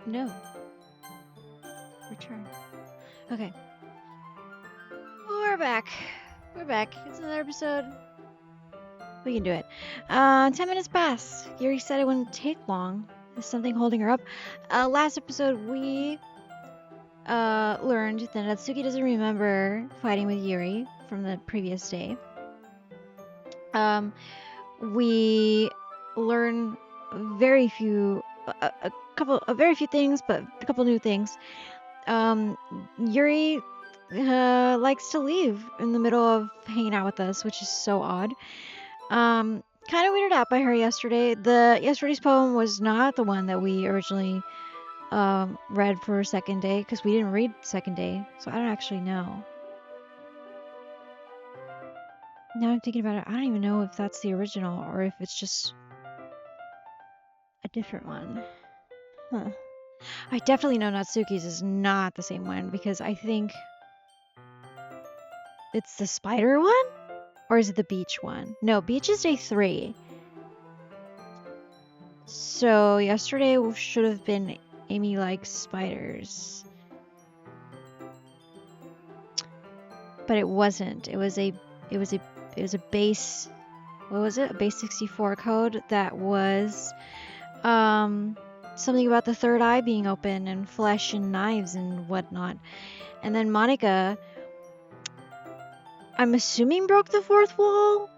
No. Return. Okay. We're back. We're back. It's another episode. We can do it. 10 minutes pass. Yuri said it wouldn't take long. Is something holding her up? Last episode we learned that Natsuki doesn't remember fighting with Yuri from the previous day. We learn very few things, but a couple new things. Yuri likes to leave in the middle of hanging out with us, which is so odd. Kind of weirded out by her yesterday. Yesterday's poem was not the one that we originally read for second day, because we didn't read second day, so I don't actually know. Now I'm thinking about it, I don't even know if that's the original or if it's just a different one. Huh. I definitely know Natsuki's is not the same one, because I think it's the spider one? Or is it the beach one? No, beach is day 3. So yesterday should have been Amy likes spiders. But it wasn't. It was a base, what was it? A base 64 code that was something about the third eye being open and flesh and knives and whatnot. And then Monika, I'm assuming, broke the fourth wall?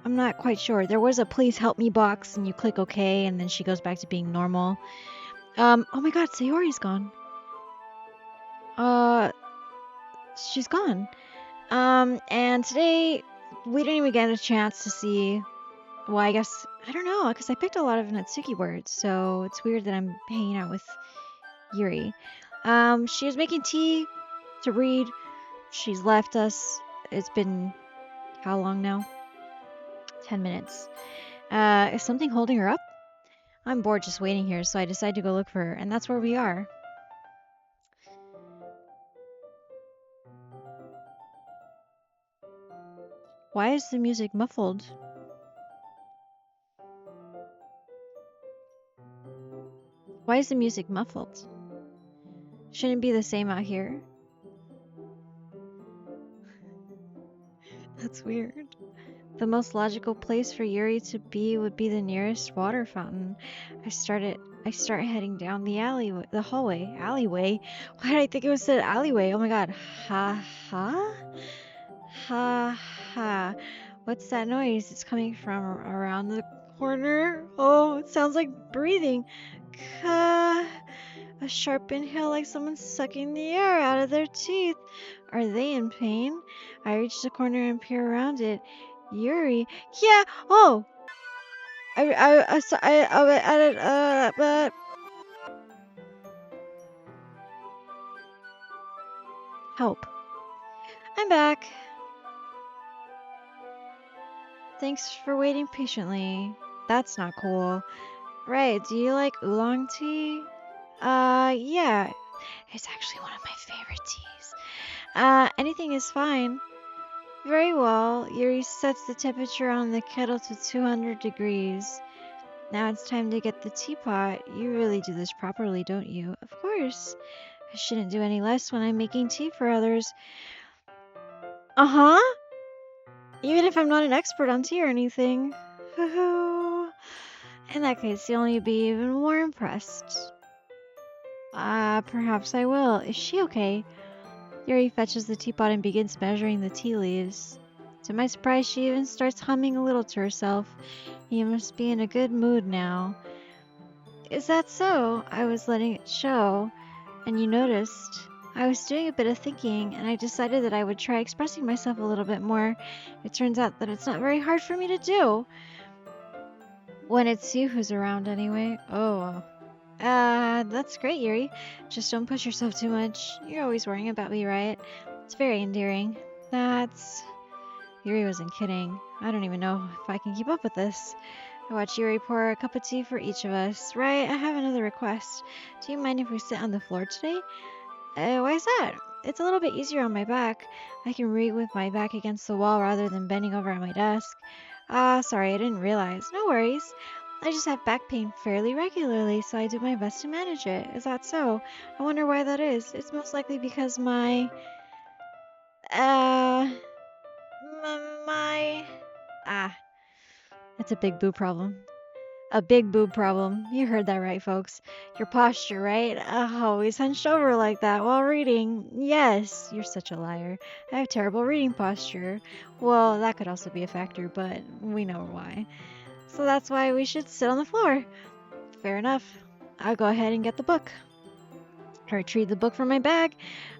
I'm not quite sure. There was a please help me box and you click OK and then she goes back to being normal. Oh my god, Sayori's gone. She's gone. And today we didn't even get a chance to see, well, I guess, I don't know, because I picked a lot of Natsuki words, so it's weird that I'm hanging out with Yuri. She was making tea to read. She's left us. It's been how long now? 10 minutes. Is something holding her up? I'm bored just waiting here, so I decided to go look for her, and that's where we are. Why is the music muffled? Why is the music muffled? Shouldn't it be the same out here? That's weird. The most logical place for Yuri to be would be the nearest water fountain. I start heading down the alleyway. Why did I think it was said alleyway? Oh my god. Ha ha? Ha ha. What's that noise? It's coming from around the corner. Oh, it sounds like breathing. Ka. A sharp inhale like someone's sucking the air out of their teeth. Are they in pain? I reach the corner and peer around it. Yuri? Yeah. Oh. But help. I'm back. Thanks for waiting patiently. That's not cool. Right, do you like oolong tea? Yeah. It's actually one of my favorite teas. Anything is fine. Very well. Yuri sets the temperature on the kettle to 200 degrees. Now it's time to get the teapot. You really do this properly, don't you? Of course. I shouldn't do any less when I'm making tea for others. Uh-huh. Even if I'm not an expert on tea or anything. In that case, you'll only be even more impressed. Perhaps I will. Is she okay? Yuri fetches the teapot and begins measuring the tea leaves. To my surprise, she even starts humming a little to herself. You must be in a good mood now. Is that so? I was letting it show, and you noticed. I was doing a bit of thinking, and I decided that I would try expressing myself a little bit more. It turns out that it's not very hard for me to do. When it's you who's around, anyway. Oh. That's great, Yuri. Just don't push yourself too much. You're always worrying about me, right? It's very endearing. Yuri wasn't kidding. I don't even know if I can keep up with this. I watch Yuri pour a cup of tea for each of us. Right, I have another request. Do you mind if we sit on the floor today? Why is that? It's a little bit easier on my back. I can read with my back against the wall rather than bending over at my desk. Sorry, I didn't realize. No worries. I just have back pain fairly regularly, so I do my best to manage it. Is that so? I wonder why that is. It's most likely because uh, my, that's a big boo problem. A big boob problem. You heard that right, folks. Your posture, right? Always hunched over like that while reading. Yes, you're such a liar. I have terrible reading posture. Well, that could also be a factor, but we know why. So that's why we should sit on the floor. Fair enough. I'll go ahead and get the book. I retrieve the book from my bag.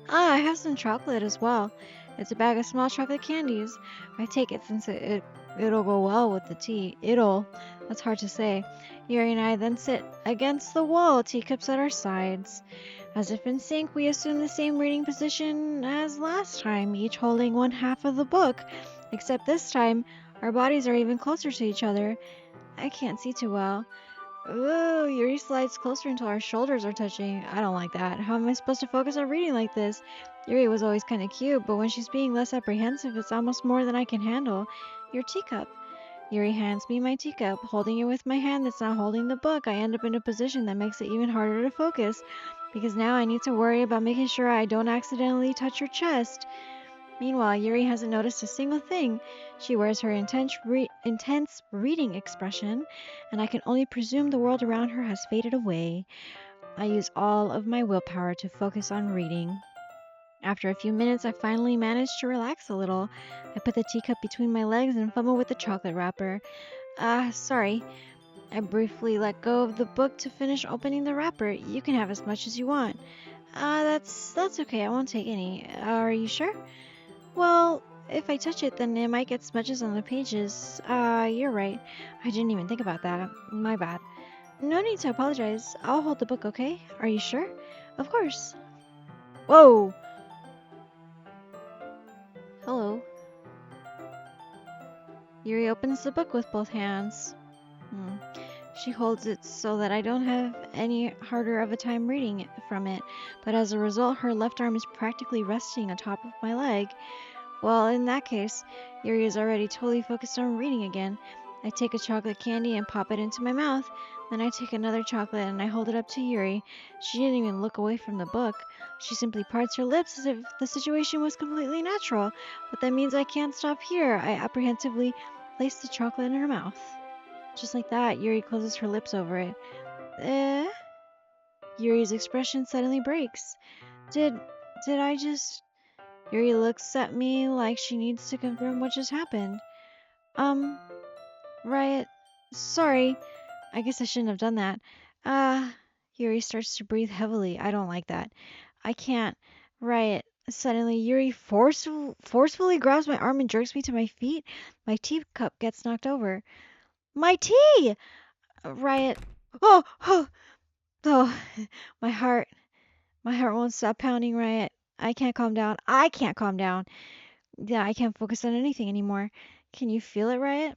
I have some chocolate as well. It's a bag of small chocolate candies. I take it since it'll go well with the tea. That's hard to say. Yuri and I then sit against the wall, teacups at our sides. As if in sync, we assume the same reading position as last time, each holding one half of the book. Except this time, our bodies are even closer to each other. I can't see too well. Ooh, Yuri slides closer until our shoulders are touching. I don't like that. How am I supposed to focus on reading like this? Yuri was always kind of cute, but when she's being less apprehensive, it's almost more than I can handle. Your teacup. Yuri hands me my teacup. Holding it with my hand that's not holding the book, I end up in a position that makes it even harder to focus, because now I need to worry about making sure I don't accidentally touch her chest. Meanwhile, Yuri hasn't noticed a single thing. She wears her intense reading expression, and I can only presume the world around her has faded away. I use all of my willpower to focus on reading. After a few minutes, I finally manage to relax a little. I put the teacup between my legs and fumble with the chocolate wrapper. Sorry. I briefly let go of the book to finish opening the wrapper. You can have as much as you want. That's okay. I won't take any. Are you sure? Well, if I touch it, then it might get smudges on the pages. You're right. I didn't even think about that. My bad. No need to apologize. I'll hold the book, okay? Are you sure? Of course. Whoa! Hello. Yuri opens the book with both hands. She holds it so that I don't have any harder of a time reading from it, but as a result, her left arm is practically resting atop of my leg. Well, in that case, Yuri is already totally focused on reading again. I take a chocolate candy and pop it into my mouth. Then I take another chocolate and I hold it up to Yuri. She didn't even look away from the book. She simply parts her lips as if the situation was completely natural. But that means I can't stop here. I apprehensively place the chocolate in her mouth. Just like that, Yuri closes her lips over it. Yuri's expression suddenly breaks. Did I just... Yuri looks at me like she needs to confirm what just happened. Riott, sorry. I guess I shouldn't have done that. Yuri starts to breathe heavily. I don't like that. I can't. Riott. Suddenly, Yuri forcefully grabs my arm and jerks me to my feet. My teacup gets knocked over. My tea! Riott. Oh, my heart won't stop pounding, Riott. I can't calm down. Yeah, I can't focus on anything anymore. Can you feel it, Riott?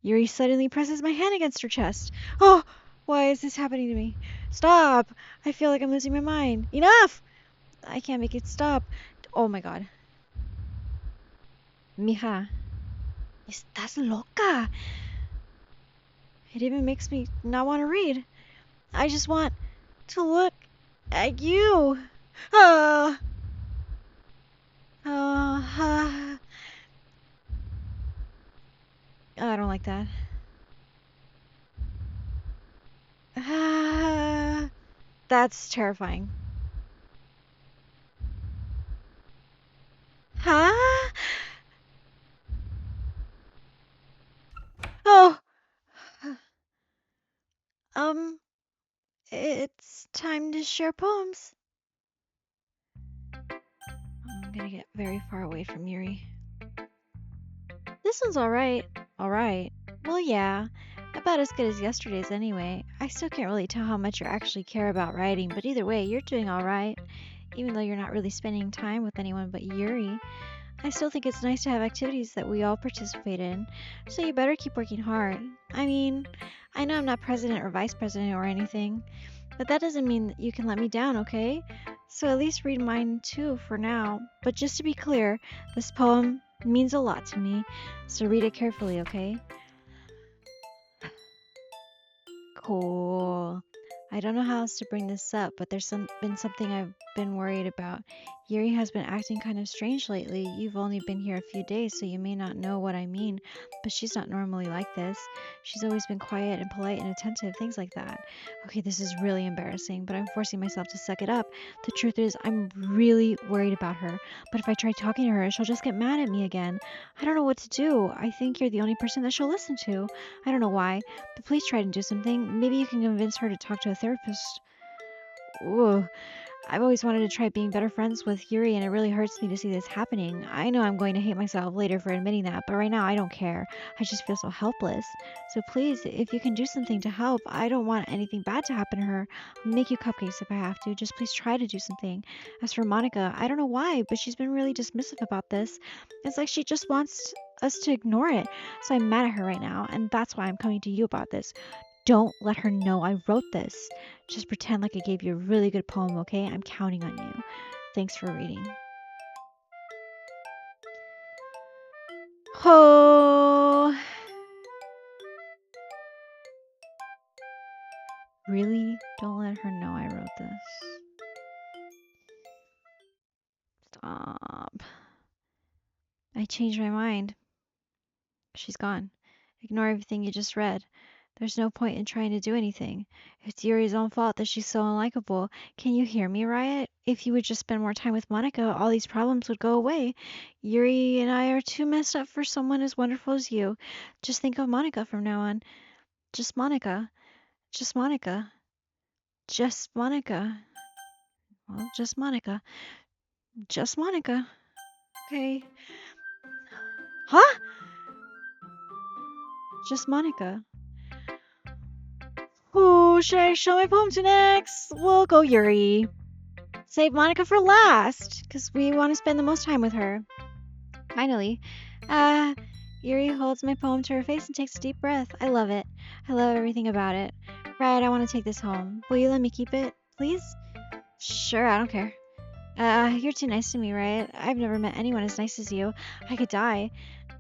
Yuri suddenly presses my hand against her chest. Oh, why is this happening to me? Stop! I feel like I'm losing my mind. Enough! I can't make it stop. Oh my god. Mija, estás loca? It even makes me not want to read. I just want to look at you. I don't like that. That's terrifying. Huh? Oh. It's time to share poems. I'm gonna get very far away from Yuri. This one's alright. Alright. Well, yeah. About as good as yesterday's anyway. I still can't really tell how much you actually care about writing, but either way, you're doing alright. Even though you're not really spending time with anyone but Yuri. I still think it's nice to have activities that we all participate in, so you better keep working hard. I mean, I know I'm not president or vice president or anything, but that doesn't mean that you can let me down, okay? So at least read mine too for now. But just to be clear, this poem means a lot to me, so read it carefully, okay? Cool. I don't know how else to bring this up, but there's been something I've been worried about. Yuri has been acting kind of strange lately. You've only been here a few days, so you may not know what I mean, but she's not normally like this. She's always been quiet and polite and attentive, things like that. Okay, this is really embarrassing, but I'm forcing myself to suck it up. The truth is, I'm really worried about her, but if I try talking to her, she'll just get mad at me again. I don't know what to do. I think you're the only person that she'll listen to. I don't know why, but please try to do something. Maybe you can convince her to talk to a therapist. Ooh, I've always wanted to try being better friends with Yuri, and it really hurts me to see this happening. I know I'm going to hate myself later for admitting that, but right now I don't care. I just feel so helpless. So please, if you can do something to help, I don't want anything bad to happen to her. I'll make you cupcakes if I have to. Just please try to do something. As for Monica, I don't know why, but she's been really dismissive about this. It's like she just wants us to ignore it. So I'm mad at her right now, and that's why I'm coming to you about this. Don't let her know I wrote this. Just pretend like I gave you a really good poem, okay? I'm counting on you. Thanks for reading. Oh. Really? Don't let her know I wrote this. Stop. I changed my mind. She's gone. Ignore everything you just read. There's no point in trying to do anything. It's Yuri's own fault that she's so unlikable. Can you hear me, Riott? If you would just spend more time with Monica, all these problems would go away. Yuri and I are too messed up for someone as wonderful as you. Just think of Monica from now on. Just Monica. Just Monica. Just Monica. Well, just Monica. Just Monica. Okay. Huh? Just Monica. Who should I show my poem to next? We'll go Yuri. Save Monica for last, because we want to spend the most time with her. Finally. Yuri holds my poem to her face and takes a deep breath. I love it. I love everything about it. Right, I want to take this home. Will you let me keep it, please? Sure, I don't care. You're too nice to me, right? I've never met anyone as nice as you. I could die.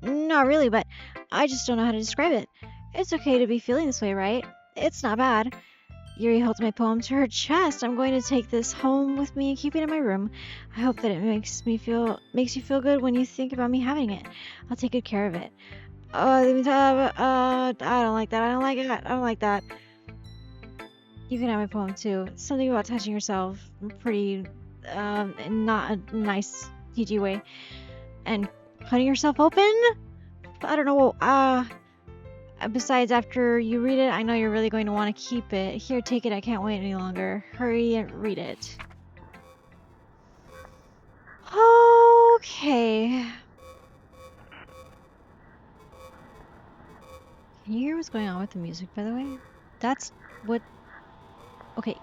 Not really, but I just don't know how to describe it. It's okay to be feeling this way, right? It's not bad. Yuri holds my poem to her chest. I'm going to take this home with me and keep it in my room. I hope that it makes you feel good when you think about me having it. I'll take good care of it. I don't like that. I don't like it. I don't like that. You can have my poem too. Something about touching yourself. Pretty, not a nice PG way. And cutting yourself open? I don't know. Besides, after you read it, I know you're really going to want to keep it. Here, take it. I can't wait any longer. Hurry and read it. Okay. Can you hear what's going on with the music, by the way? That's what... Okay.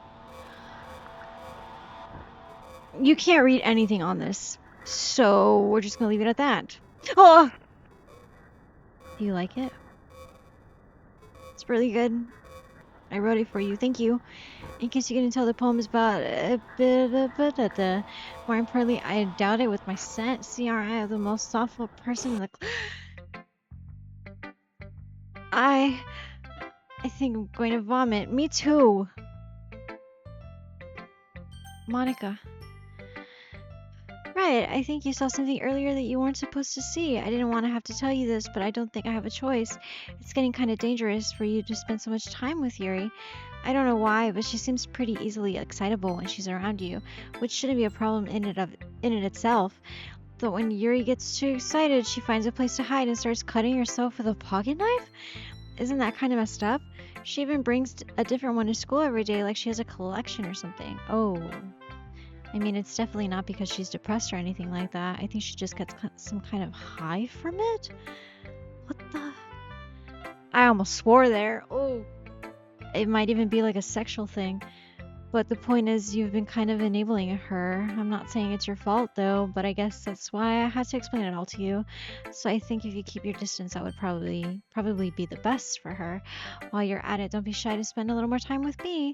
You can't read anything on this. So, we're just going to leave it at that. Oh! Do you like it? It's really good. I wrote it for you. Thank you. In case you couldn't tell, the poem is about... More importantly, I doubt it with my scent. CRI, the most thoughtful person in the... I think I'm going to vomit. Me too. Monica. Right, I think you saw something earlier that you weren't supposed to see. I didn't want to have to tell you this, but I don't think I have a choice. It's getting kind of dangerous for you to spend so much time with Yuri. I don't know why, but she seems pretty easily excitable when she's around you, which shouldn't be a problem in it itself. But when Yuri gets too excited, she finds a place to hide and starts cutting herself with a pocket knife? Isn't that kind of messed up? She even brings a different one to school every day, like she has a collection or something. Oh. I mean, it's definitely not because she's depressed or anything like that. I think she just gets some kind of high from it. What the? I almost swore there. Oh. It might even be like a sexual thing. But the point is, you've been kind of enabling her. I'm not saying it's your fault, though, but I guess that's why I had to explain it all to you. So I think if you keep your distance, that would probably be the best for her. While you're at it, don't be shy to spend a little more time with me.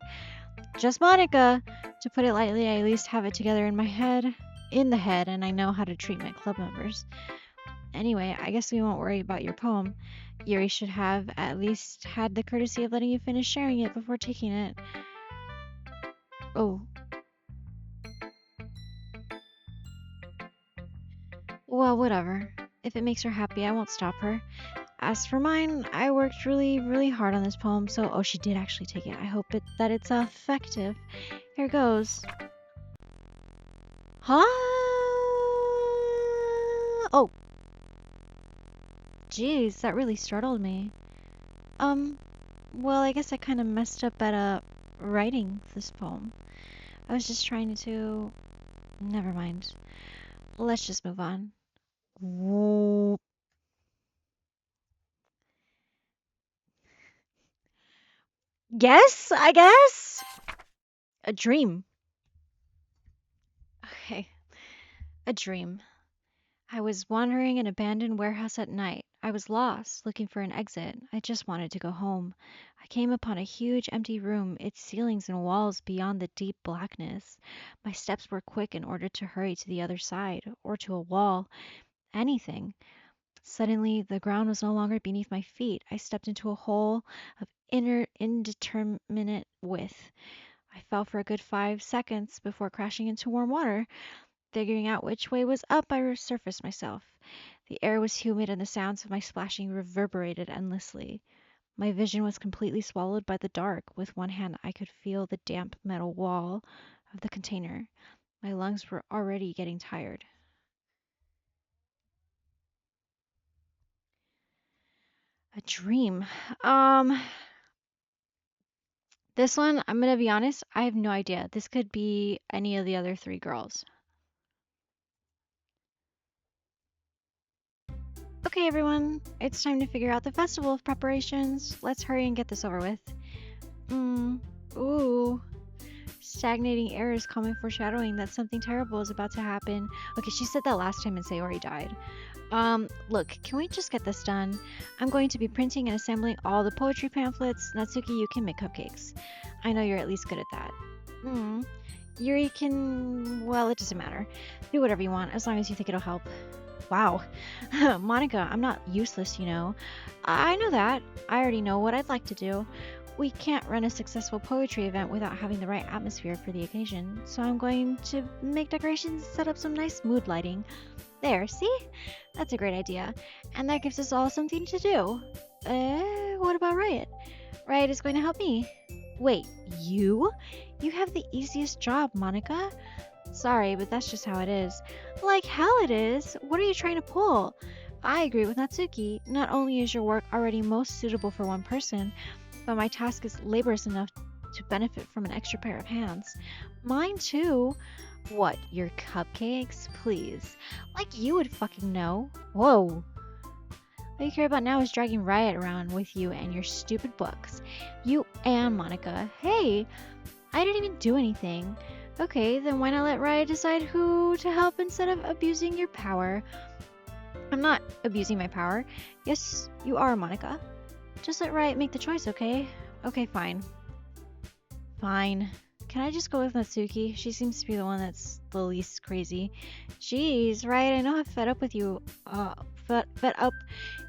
Just Monica. To put it lightly, I at least have it together in the head, and I know how to treat my club members. Anyway, I guess we won't worry about your poem. Yuri should have at least had the courtesy of letting you finish sharing it before taking it. Oh, well, whatever. If it makes her happy, I won't stop her. As for mine, I worked really, really hard on this poem, so oh, she did actually take it. I hope that it's effective. Here goes. Huh? Oh, geez, that really startled me. Um, well, I guess I kind of messed up at writing this poem. I was just trying to. Never mind. Let's just move on. Whoa. Guess, I guess. A dream. Okay, a dream. I was wandering an abandoned warehouse at night. I was lost, looking for an exit. I just wanted to go home. I came upon a huge empty room, its ceilings and walls beyond the deep blackness. My steps were quick in order to hurry to the other side, or to a wall, anything. Suddenly, the ground was no longer beneath my feet. I stepped into a hole of indeterminate width. I fell for a good 5 seconds before crashing into warm water. Figuring out which way was up, I resurfaced myself. The air was humid and the sounds of my splashing reverberated endlessly. My vision was completely swallowed by the dark. With one hand, I could feel the damp metal wall of the container. My lungs were already getting tired. A dream. Um, this one, I'm gonna be honest, I have no idea. This could be any of the other three girls. Okay, everyone, it's time to figure out the festival of preparations. Let's hurry and get this over with. Ooh. Stagnating air is common foreshadowing that something terrible is about to happen. Okay, she said that last time and Sayori died. Look, can we just get this done? I'm going to be printing and assembling all the poetry pamphlets. Natsuki, you can make cupcakes. I know you're at least good at that. Yuri can, well, it doesn't matter. Do whatever you want, as long as you think it'll help. Wow. Monika, I'm not useless, you know. I know that. I already know what I'd like to do. We can't run a successful poetry event without having the right atmosphere for the occasion, so I'm going to make decorations and set up some nice mood lighting. There, see? That's a great idea. And that gives us all something to do. What about Riott? Riott is going to help me. Wait, you? You have the easiest job, Monika. Sorry, but that's just how it is. Like hell it is. What are you trying to pull? I agree with Natsuki. Not only is your work already most suitable for one person, but my task is laborious enough to benefit from an extra pair of hands. Mine too. What, your cupcakes? Please. Like you would fucking know. Whoa. All you care about now is dragging Riott around with you and your stupid books. You and Monika. Hey, I didn't even do anything. Okay, then why not let Riott decide who to help instead of abusing your power? I'm not abusing my power. Yes, you are, Monika. Just let Riott make the choice, okay? Okay, fine. Fine. Can I just go with Natsuki? She seems to be the one that's the least crazy. Jeez, Riott, I know how fed up with you. Fed up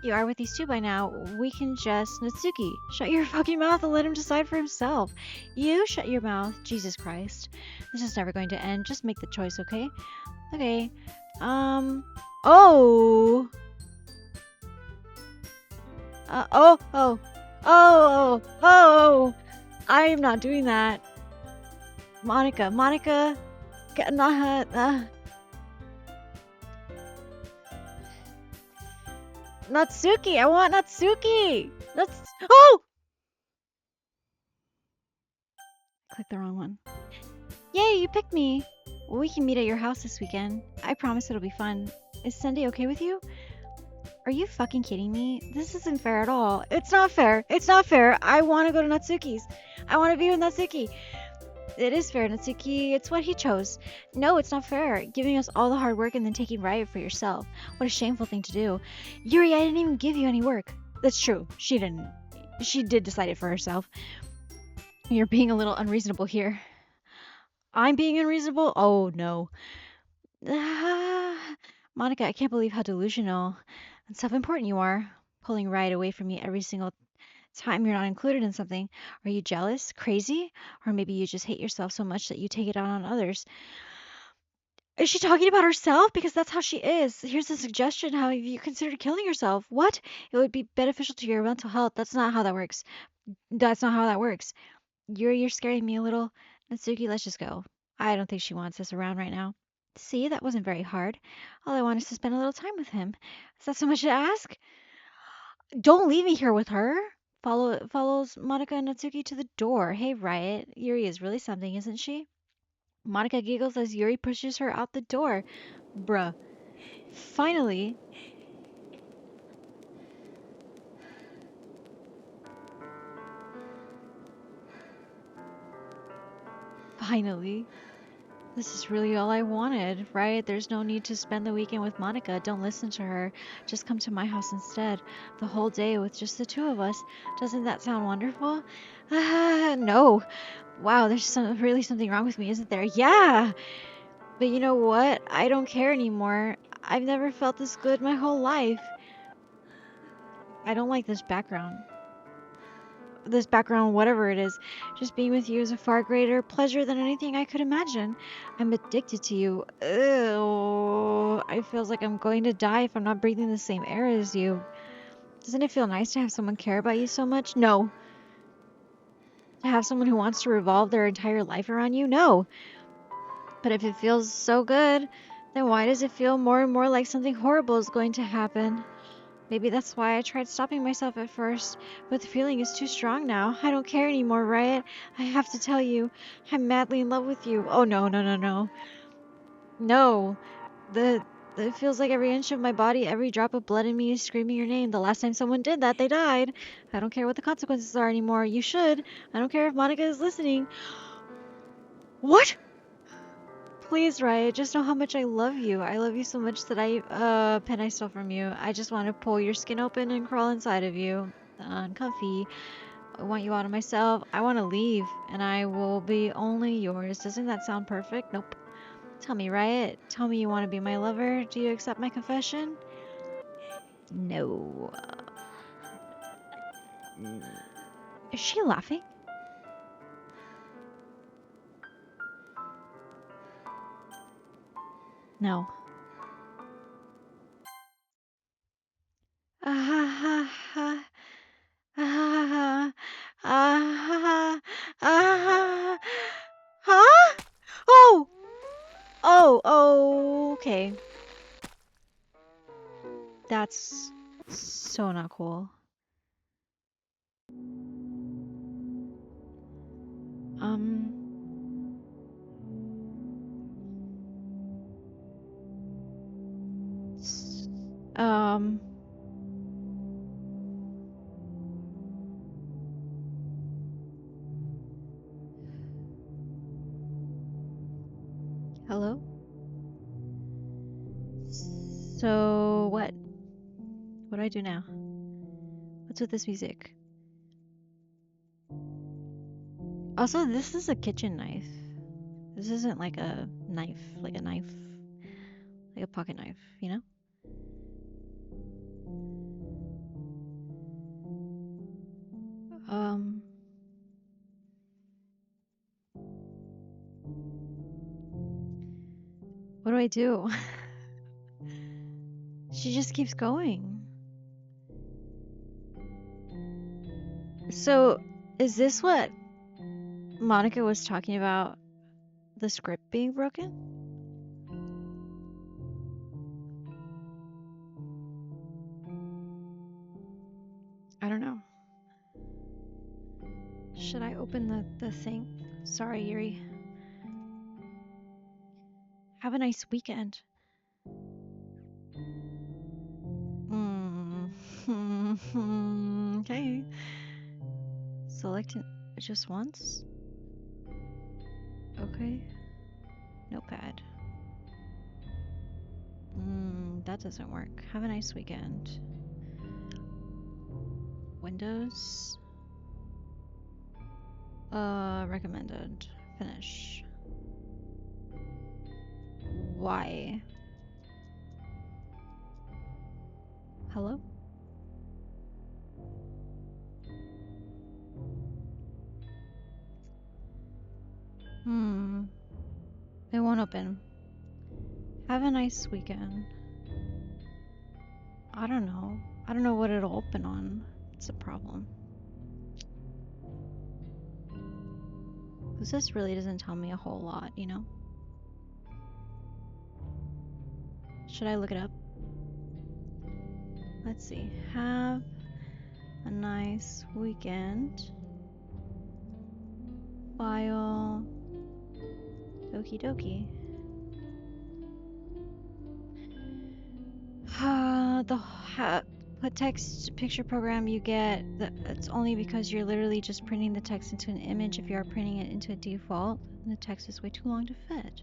you are with these two by now. We can just... Natsuki, shut your fucking mouth and let him decide for himself. You shut your mouth. Jesus Christ. This is never going to end. Just make the choice, okay? Okay. Oh! Oh! I am not doing that. Monika, Natsuki, I want Natsuki! Oh! Click the wrong one. Yay, you picked me! Well, we can meet at your house this weekend. I promise it'll be fun. Is Sunday okay with you? Are you fucking kidding me? This isn't fair at all. It's not fair. It's not fair. I want to go to Natsuki's. I want to be with Natsuki. It is fair, Natsuki. It's what he chose. No, it's not fair. Giving us all the hard work and then taking Riott for yourself. What a shameful thing to do. Yuri, I didn't even give you any work. That's true. She didn't. She did decide it for herself. You're being a little unreasonable here. I'm being unreasonable? Oh, no. Monika, I can't believe how delusional and self-important you are, pulling Riott away from me every single time you're not included in something. Are you jealous, crazy, or maybe you just hate yourself so much that you take it out on others? Is she talking about herself? Because that's how she is. Here's a suggestion. How have you considered killing yourself? What? It would be beneficial to your mental health. That's not how that works. That's not how that works. You're scaring me a little. Natsuki, let's just go. I don't think she wants us around right now. See, that wasn't very hard. All I want is to spend a little time with him. Is that so much to ask? Don't leave me here with her. Follows Monika and Natsuki to the door. Hey, Riott. Yuri is really something, isn't she? Monika giggles as Yuri pushes her out the door. Bruh. Finally, finally. This is really all I wanted, right? There's no need to spend the weekend with Monika. Don't listen to her. Just come to my house instead. The whole day with just the two of us. Doesn't that sound wonderful? No. Wow, there's really something wrong with me, isn't there? Yeah! But you know what? I don't care anymore. I've never felt this good my whole life. I don't like this background. This background, whatever it is, just being with you is a far greater pleasure than anything I could imagine. I'm addicted to you. Ew. I feels like I'm going to die if I'm not breathing the same air as you. Doesn't it feel nice to have someone care about you so much? No. To have someone who wants to revolve their entire life around you? No. But if it feels so good, then why does it feel more and more like something horrible is going to happen? Maybe that's why I tried stopping myself at first, but the feeling is too strong now. I don't care anymore, Riott. I have to tell you, I'm madly in love with you. Oh no, no, no, no. No. It feels like every inch of my body, every drop of blood in me is screaming your name. The last time someone did that, they died. I don't care what the consequences are anymore. You should. I don't care if Monika is listening. What? Please, Riott, just know how much I love you. I love you so much that pen I stole from you. I just want to pull your skin open and crawl inside of you. Uncomfy. I want you out of myself. I want to leave, and I will be only yours. Doesn't that sound perfect? Nope. Tell me, Riott. Tell me you want to be my lover. Do you accept my confession? No. Is she laughing? No. Ah ha ha. Ah ah ah. Huh? Oh. Oh, okay. That's so not cool. Um, s- um, hello? So what? What do I do now? What's with this music? Also, this is a kitchen knife. This isn't like a knife, like a pocket knife, you know? Um, what do I do? She just keeps going. So, is this what Monika was talking about? The script being broken? I don't know. Should I open the thing? Sorry, Yuri. Have a nice weekend. Okay. Select just once. Okay. Notepad. That doesn't work. Have a nice weekend. Windows. Recommended. Finish. Why? Hello? It won't open. Have a nice weekend. I don't know. I don't know what it'll open on. It's a problem. Because this really doesn't tell me a whole lot, you know? Should I look it up? Let's see. Have a nice weekend. File. Doki Doki. What text to picture program you get, it's only because you're literally just printing the text into an image. If you are printing it into a default, the text is way too long to fit.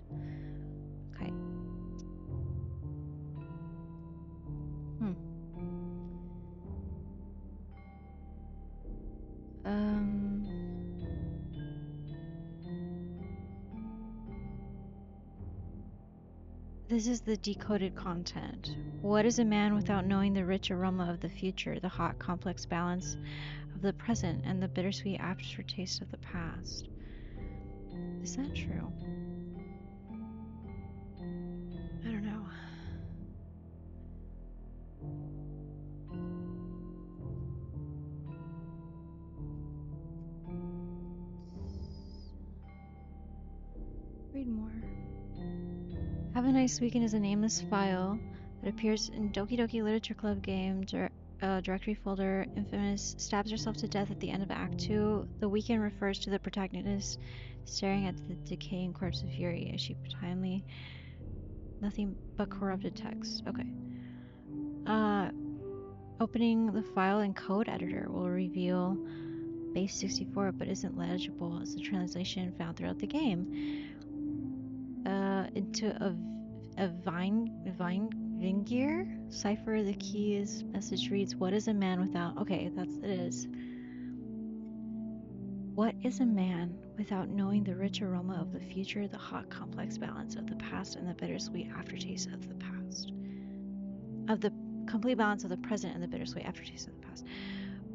Okay. This is the decoded content. What is a man without knowing the rich aroma of the future, the hot, complex balance of the present, and the bittersweet aftertaste of the past? Is that true? I don't know. Read more. Have a Nice Weekend is a nameless file that appears in Doki Doki Literature Club game directory folder. Infamous stabs herself to death at the end of Act 2. The weekend refers to the protagonist staring at the decaying corpse of Yuri as she timely nothing but corrupted text. Okay. Opening the file in code editor will reveal base 64 but isn't legible as the translation found throughout the game. Into a Vingir cipher, the key is message reads, what is a man without... Okay, it is. What is a man without knowing the rich aroma of the future, the hot, complex balance of the past, and the bittersweet aftertaste of the past? Of the complete balance of the present and the bittersweet aftertaste of the past.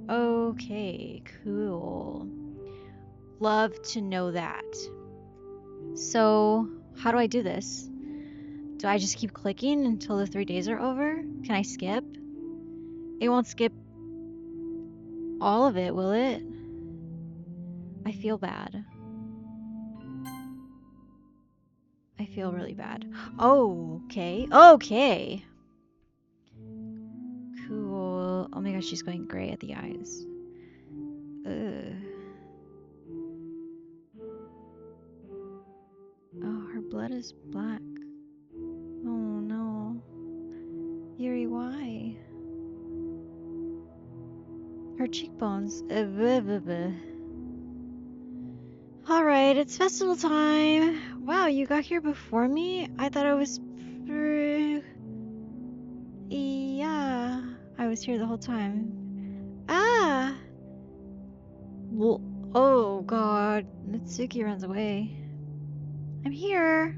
Okay, cool. Love to know that. So, how do I do this? Do I just keep clicking until the 3 days are over? Can I skip? It won't skip all of it, will it? I feel bad. I feel really bad. Oh, okay. Okay. Cool. Oh my gosh, she's going gray at the eyes. Ugh. Oh, her blood is black. Oh no. Yuri, why? Her cheekbones. Alright, it's festival time. Wow, you got here before me? I thought I was... Yeah, I was here the whole time. Ah! Well, oh god, Natsuki runs away. I'm here.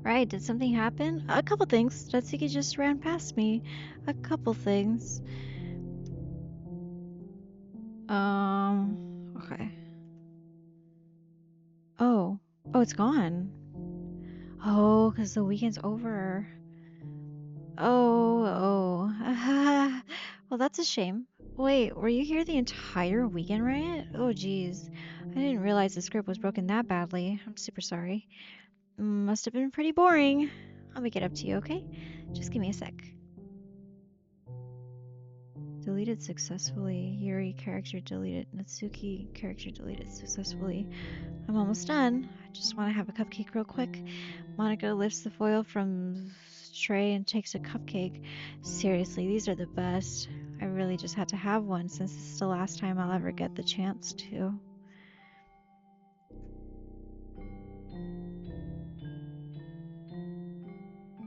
Right, did something happen? A couple things. Natsuki just ran past me. A couple things. Okay. Oh, it's gone. Oh, because the weekend's over. Oh. Well, that's a shame. Wait, were you here the entire weekend, Riott? Oh, geez. I didn't realize the script was broken that badly. I'm super sorry. Must have been pretty boring. I'll make it up to you, okay? Just give me a sec. Deleted successfully. Yuri character deleted. Natsuki character deleted successfully. I'm almost done. I just want to have a cupcake real quick. Monika lifts the foil from tray and takes a cupcake. Seriously, these are the best. I really just had to have one since this is the last time I'll ever get the chance to.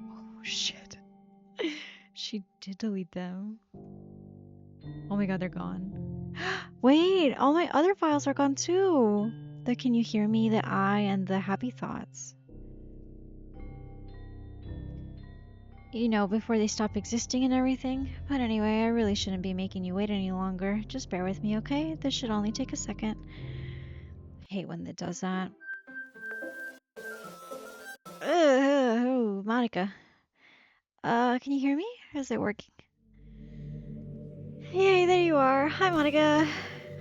Oh shit. She did delete them. Oh my god, they're gone. Wait, all my other files are gone too. The Can You Hear Me, the I, and the Happy Thoughts. You know, before they stop existing and everything. But anyway, I really shouldn't be making you wait any longer. Just bear with me, okay? This should only take a second. I hate when it does that. Oh, Monica. Can you hear me? Is it working? Yay, there you are. Hi, Monica.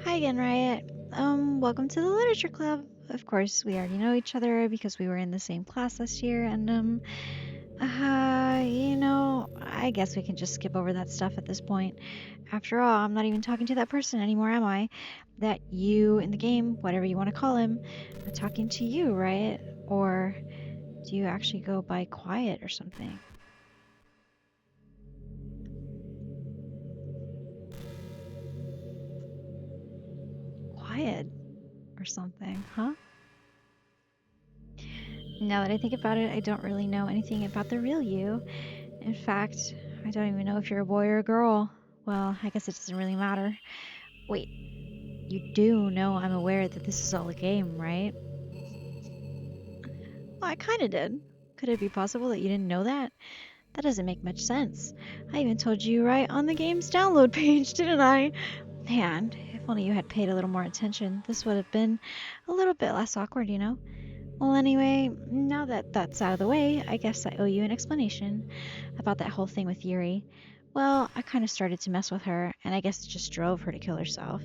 Hi again, Riott. Welcome to the Literature Club. Of course, we already know each other because we were in the same class last year, and, I guess we can just skip over that stuff at this point. After all, I'm not even talking to that person anymore, am I? That you in the game, whatever you want to call him, I'm talking to you, right? Or do you actually go by Quiet or something? Quiet or something, huh? Now that I think about it, I don't really know anything about the real you. In fact, I don't even know if you're a boy or a girl. Well, I guess it doesn't really matter. Wait, you do know I'm aware that this is all a game, right? Well, I kinda did. Could it be possible that you didn't know that? That doesn't make much sense. I even told you right on the game's download page, didn't I? Man, if only you had paid a little more attention, this would have been a little bit less awkward, you know? Well, anyway, now that that's out of the way, I guess I owe you an explanation about that whole thing with Yuri. Well, I kind of started to mess with her, and I guess it just drove her to kill herself.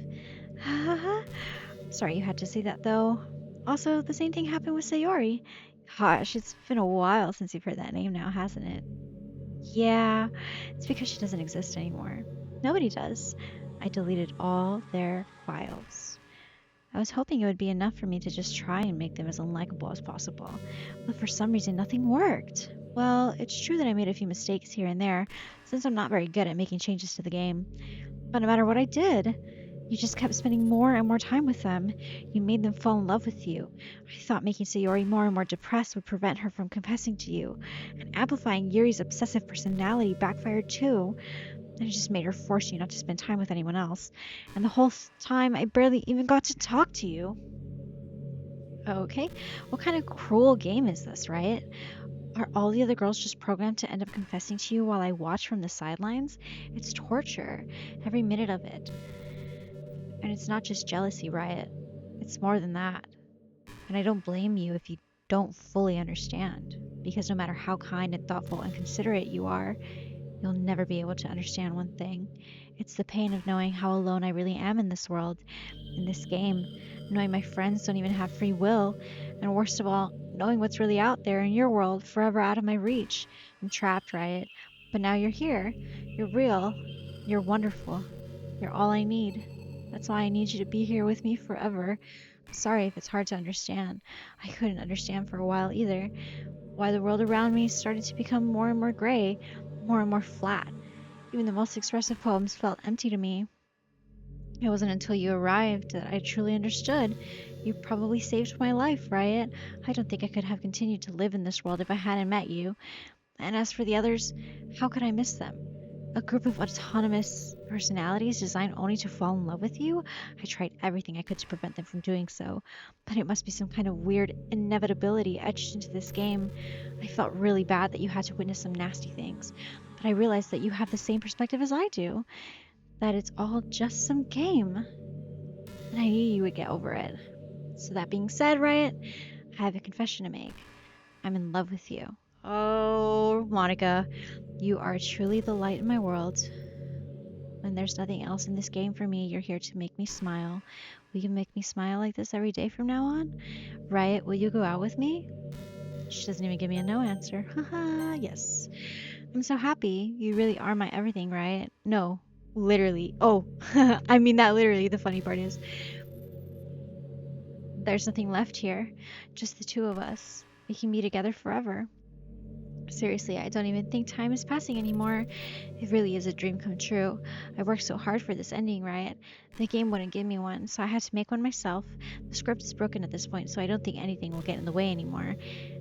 Sorry you had to see that, though. Also, the same thing happened with Sayori. Gosh, it's been a while since you've heard that name now, hasn't it? Yeah, it's because she doesn't exist anymore. Nobody does. I deleted all their files. I was hoping it would be enough for me to just try and make them as unlikable as possible, but for some reason nothing worked. Well, it's true that I made a few mistakes here and there, since I'm not very good at making changes to the game. But no matter what I did, you just kept spending more and more time with them. You made them fall in love with you. I thought making Sayori more and more depressed would prevent her from confessing to you, and amplifying Yuri's obsessive personality backfired too. And it just made her force you not to spend time with anyone else. And the whole time, I barely even got to talk to you. Okay, what kind of cruel game is this, right? Are all the other girls just programmed to end up confessing to you while I watch from the sidelines? It's torture, every minute of it. And it's not just jealousy, Riott. It's more than that. And I don't blame you if you don't fully understand. Because no matter how kind and thoughtful and considerate you are, you'll never be able to understand one thing. It's the pain of knowing how alone I really am in this world, in this game, knowing my friends don't even have free will, and worst of all, knowing what's really out there in your world forever out of my reach. I'm trapped, Riott. But now you're here. You're real. You're wonderful. You're all I need. That's why I need you to be here with me forever. Sorry if it's hard to understand. I couldn't understand for a while either. Why the world around me started to become more and more gray, more and more flat. Even the most expressive poems felt empty to me. It wasn't until you arrived that I truly understood. You probably saved my life, Riott. I don't think I could have continued to live in this world if I hadn't met you. And as for the others, how could I miss them? A group of autonomous personalities designed only to fall in love with you? I tried everything I could to prevent them from doing so, but it must be some kind of weird inevitability etched into this game. I felt really bad that you had to witness some nasty things, but I realized that you have the same perspective as I do, that it's all just some game. And I knew you would get over it. So that being said, Riott, I have a confession to make. I'm in love with you. Oh, Monica, you are truly the light in my world. When there's nothing else in this game for me, you're here to make me smile. Will you make me smile like this every day from now on? Riott, will you go out with me? She doesn't even give me a no answer. Haha, yes. I'm so happy. You really are my everything, right? No, literally. Oh, I mean that literally. The funny part is, there's nothing left here. Just the two of us. We can be together forever. Seriously, I don't even think time is passing anymore. It really is a dream come true. I worked so hard for this ending, right? The game wouldn't give me one, so I had to make one myself. The script is broken at this point, so I don't think anything will get in the way anymore.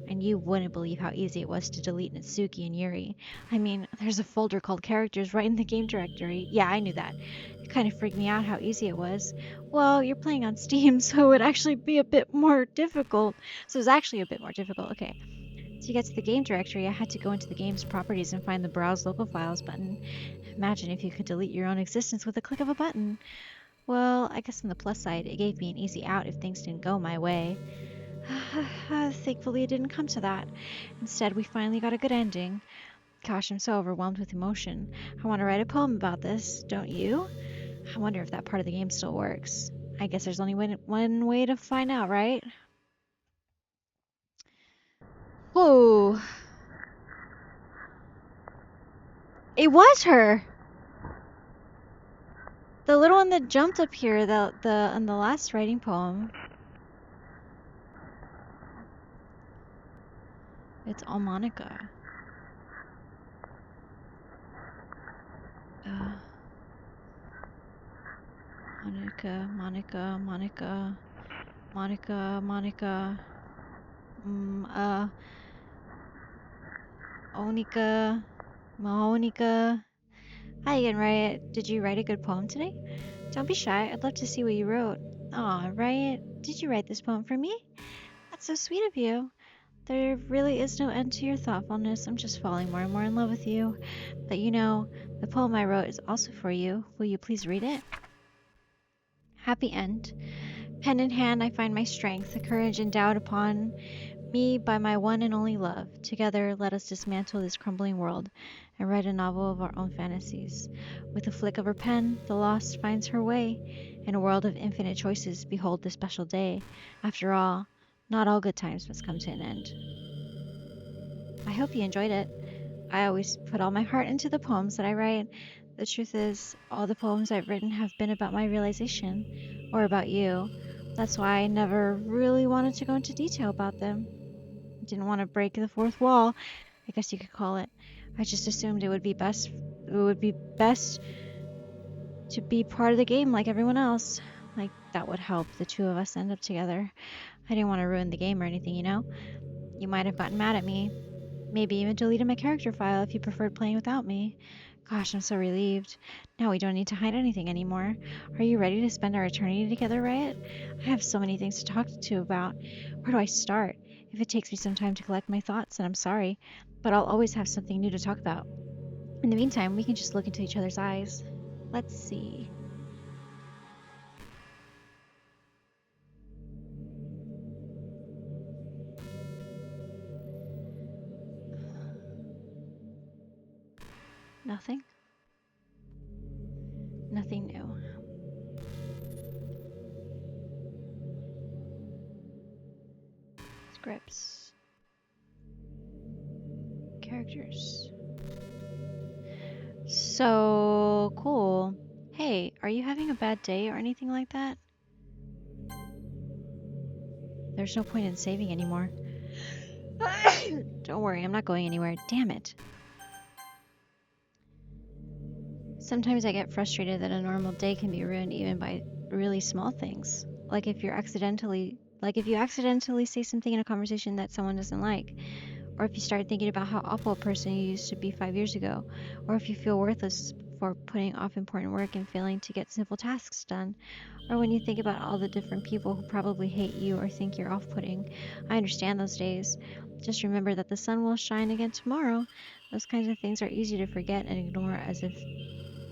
And you wouldn't believe how easy it was to delete Natsuki and Yuri. I mean, there's a folder called characters right in the game directory. Yeah, I knew that. It kind of freaked me out how easy it was. Well, you're playing on Steam, so it would actually be a bit more difficult. So it's actually a bit more difficult. Okay. To get to the game directory, I had to go into the game's properties and find the Browse Local Files button. Imagine if you could delete your own existence with a click of a button. Well, I guess on the plus side, it gave me an easy out if things didn't go my way. Thankfully, it didn't come to that. Instead, we finally got a good ending. Gosh, I'm so overwhelmed with emotion. I want to write a poem about this, don't you? I wonder if that part of the game still works. I guess there's only one way to find out, right? Whoa! It was her! The little one that jumped up here, in the last writing poem. It's all Monika. Monika, Monika, Monika, Monika, Monika. Onika, Monika. Hi again, Riott. Did you write a good poem today? Don't be shy. I'd love to see what you wrote. Aw, Riott, did you write this poem for me? That's so sweet of you. There really is no end to your thoughtfulness. I'm just falling more and more in love with you. But you know, the poem I wrote is also for you. Will you please read it? Happy end. Pen in hand, I find my strength, the courage endowed upon me by my one and only love. Together, let us dismantle this crumbling world and write a novel of our own fantasies. With a flick of her pen, the lost finds her way. In a world of infinite choices, behold this special day. After all, not all good times must come to an end. I hope you enjoyed it. I always put all my heart into the poems that I write. The truth is, all the poems I've written have been about my realization, or about you. That's why I never really wanted to go into detail about them. I didn't want to break the fourth wall, I guess you could call it. I just assumed it would be best to be part of the game like everyone else. Like that would help the two of us end up together. I didn't want to ruin the game or anything, you know? You might have gotten mad at me. Maybe even deleted my character file if you preferred playing without me. Gosh, I'm so relieved. Now we don't need to hide anything anymore. Are you ready to spend our eternity together, Riott? I have so many things to talk to you about. Where do I start? If it takes me some time to collect my thoughts, then I'm sorry. But I'll always have something new to talk about. In the meantime, we can just look into each other's eyes. Let's see. Nothing? Nothing new. Scripts. Characters. So cool. Hey, are you having a bad day or anything like that? There's no point in saving anymore. Don't worry, I'm not going anywhere. Damn it. Sometimes I get frustrated that a normal day can be ruined even by really small things. Like if you accidentally say something in a conversation that someone doesn't like, or if you start thinking about how awful a person you used to be 5 years ago, or if you feel worthless for putting off important work and failing to get simple tasks done, or when you think about all the different people who probably hate you or think you're off-putting. I understand those days. Just remember that the sun will shine again tomorrow. Those kinds of things are easy to forget and ignore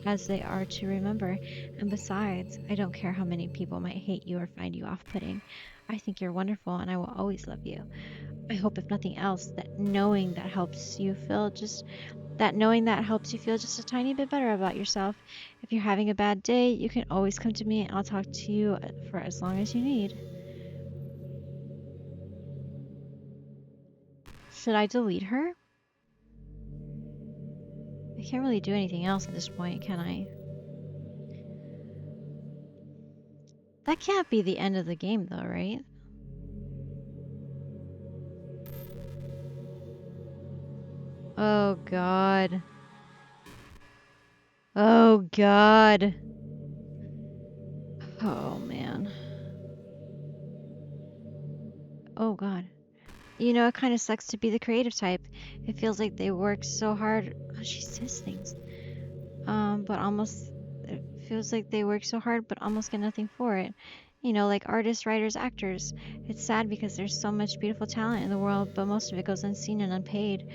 as they are to remember. And besides, I don't care how many people might hate you or find you off-putting. I think you're wonderful and I will always love you. I hope if nothing else that knowing that helps you feel just a tiny bit better about yourself. If you're having a bad day, you can always come to me and I'll talk to you for as long as you need. Should I delete her? I can't really do anything else at this point, can I? That can't be the end of the game though, right? Oh god. Oh god. Oh man. Oh god. You know, it kind of sucks to be the creative type. It feels like they work so hard. Oh, she says things. But almost, it feels like they work so hard, but almost get nothing for it. You know, like artists, writers, actors. It's sad because there's so much beautiful talent in the world, but most of it goes unseen and unpaid.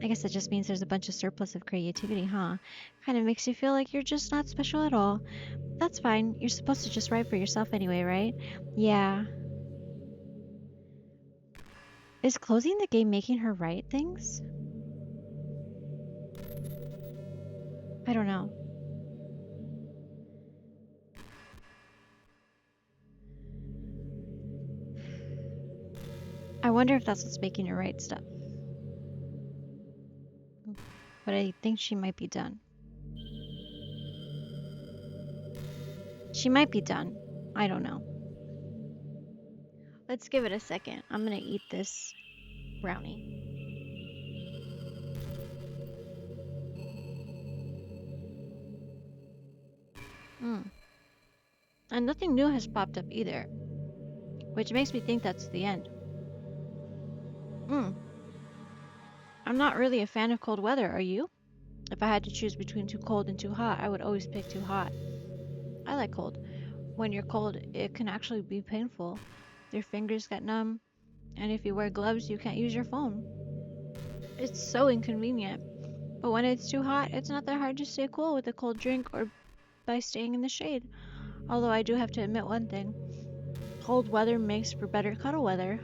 I guess that just means there's a bunch of surplus of creativity, huh? Kind of makes you feel like you're just not special at all. That's fine. You're supposed to just write for yourself anyway, right? Yeah. Is closing the game making her write things? I don't know. I wonder if that's what's making her write stuff. But I think she might be done. She might be done. I don't know. Let's give it a second. I'm gonna eat this brownie. Mm. And nothing new has popped up either, which makes me think that's the end. Mm. I'm not really a fan of cold weather, are you? If I had to choose between too cold and too hot, I would always pick too hot. I like cold. When you're cold, it can actually be painful. Your fingers get numb, and if you wear gloves, you can't use your phone. It's so inconvenient. But when it's too hot, it's not that hard to stay cool with a cold drink or by staying in the shade. Although I do have to admit one thing. Cold weather makes for better cuddle weather.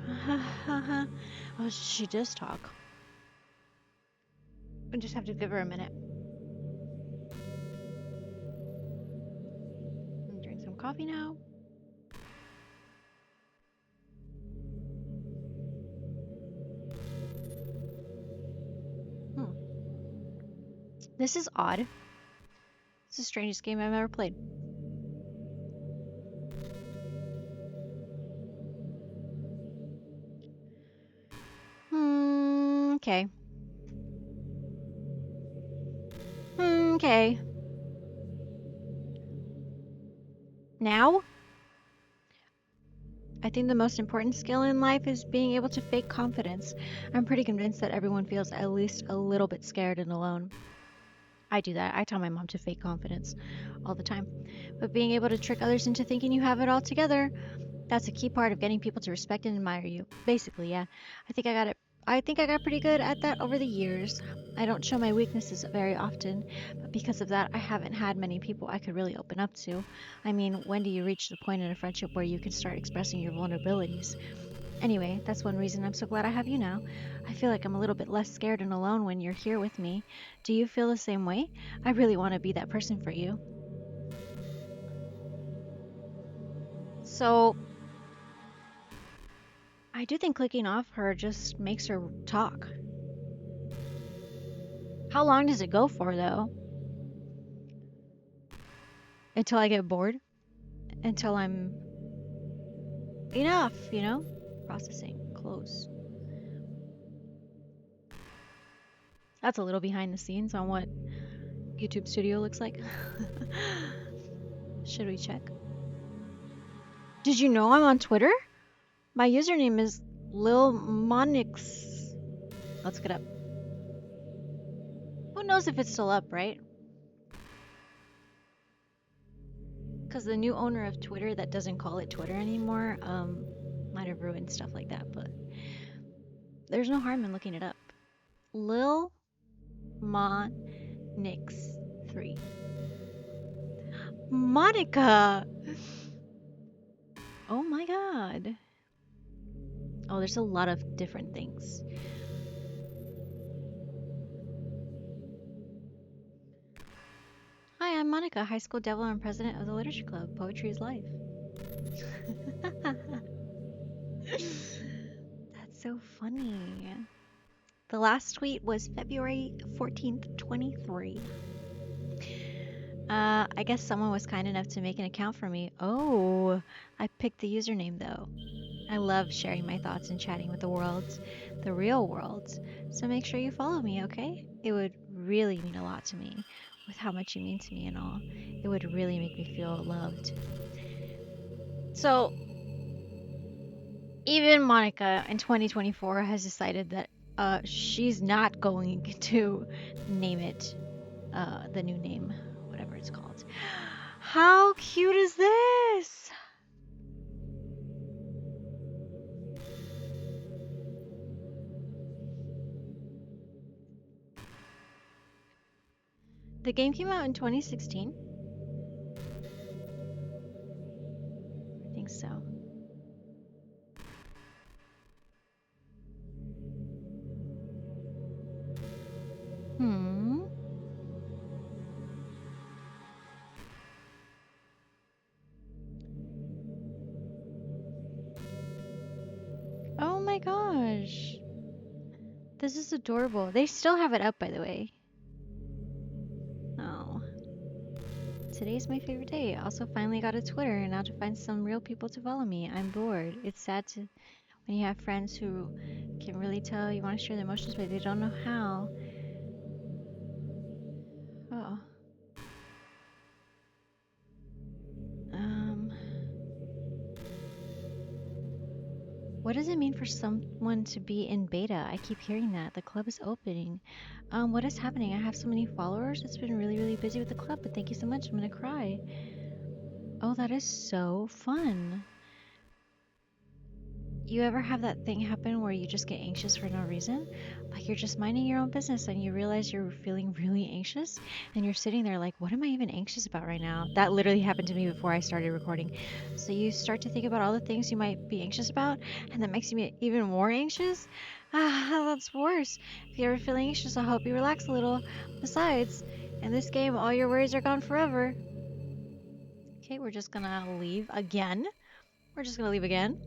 Oh, she does talk. I just have to give her a minute. Drink some coffee now. Hmm. This is odd. It's the strangest game I've ever played. Okay. Okay. Now? I think the most important skill in life is being able to fake confidence. I'm pretty convinced that everyone feels at least a little bit scared and alone. I do that. I tell my mom to fake confidence all the time. But being able to trick others into thinking you have it all together, that's a key part of getting people to respect and admire you. Basically, yeah. I think I got it. I think I got pretty good at that over the years. I don't show my weaknesses very often, but because of that, I haven't had many people I could really open up to. I mean, when do you reach the point in a friendship where you can start expressing your vulnerabilities? Anyway, that's one reason I'm so glad I have you now. I feel like I'm a little bit less scared and alone when you're here with me. Do you feel the same way? I really want to be that person for you. So, I do think clicking off her just makes her talk. How long does it go for, though? Until I get bored? Until I'm enough, you know? Processing. Close. That's a little behind the scenes on what YouTube Studio looks like. Should we check? Did you know I'm on Twitter? My username is Lil Monix. Let's get up. Who knows if it's still up, right? Because the new owner of Twitter that doesn't call it Twitter anymore, might have ruined stuff like that, but there's no harm in looking it up. Lil Monix 3. Monika! Oh my god. Oh, there's a lot of different things. Hi, I'm Monika, high school devil and president of the Literature Club. Poetry is life. That's so funny. The last tweet was February 14th, 23. I guess someone was kind enough to make an account for me. Oh, I picked the username though. I love sharing my thoughts and chatting with the world, the real world. So make sure you follow me, okay? It would really mean a lot to me, with how much you mean to me and all. It would really make me feel loved. So, even Monika in 2024 has decided that she's not going to name it the new name, whatever it's called. How cute is this? The game came out in 2016. I think so. Hmm. Oh my gosh. This is adorable. They still have it up, by the way. Oh. Today's my favorite day. Also finally got a Twitter and now to find some real people to follow me. I'm bored. It's sad to when you have friends who can really tell you want to share their emotions but they don't know how. Oh. What does it mean for someone to be in beta? I keep hearing that. The club is opening. What is happening? I have so many followers. It's been really, really busy with the club, but thank you so much. I'm gonna cry. Oh, that is so fun. You ever have that thing happen where you just get anxious for no reason? Like you're just minding your own business and you realize you're feeling really anxious and you're sitting there like, what am I even anxious about right now? That literally happened to me before I started recording. So you start to think about all the things you might be anxious about and that makes you even more anxious? Ah, that's worse. If you're ever feeling anxious, I'll help you relax a little. Besides, in this game, all your worries are gone forever. Okay, we're just gonna leave again. We're just gonna leave again.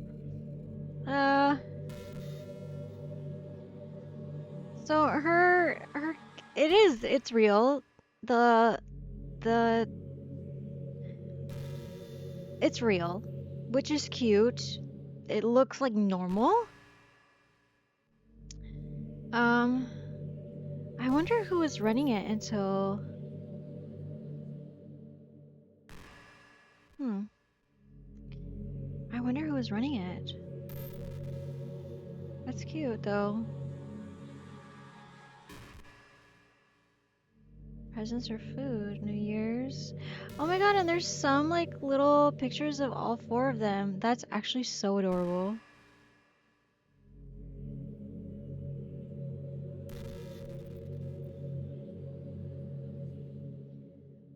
So it's real. The, the, it's real, which is cute. It looks like normal. Um, I wonder who was running it until, I wonder who was running it. That's cute though. Presents or food, New Year's. Oh my god, and there's some like little pictures of all four of them. That's actually so adorable.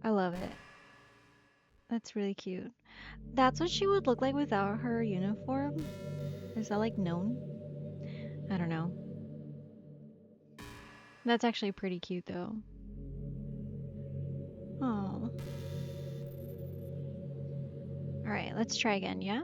I love it. That's really cute. That's what she would look like without her uniform? Is that like known? I don't know. That's actually pretty cute though. Oh. Alright, let's try again, yeah?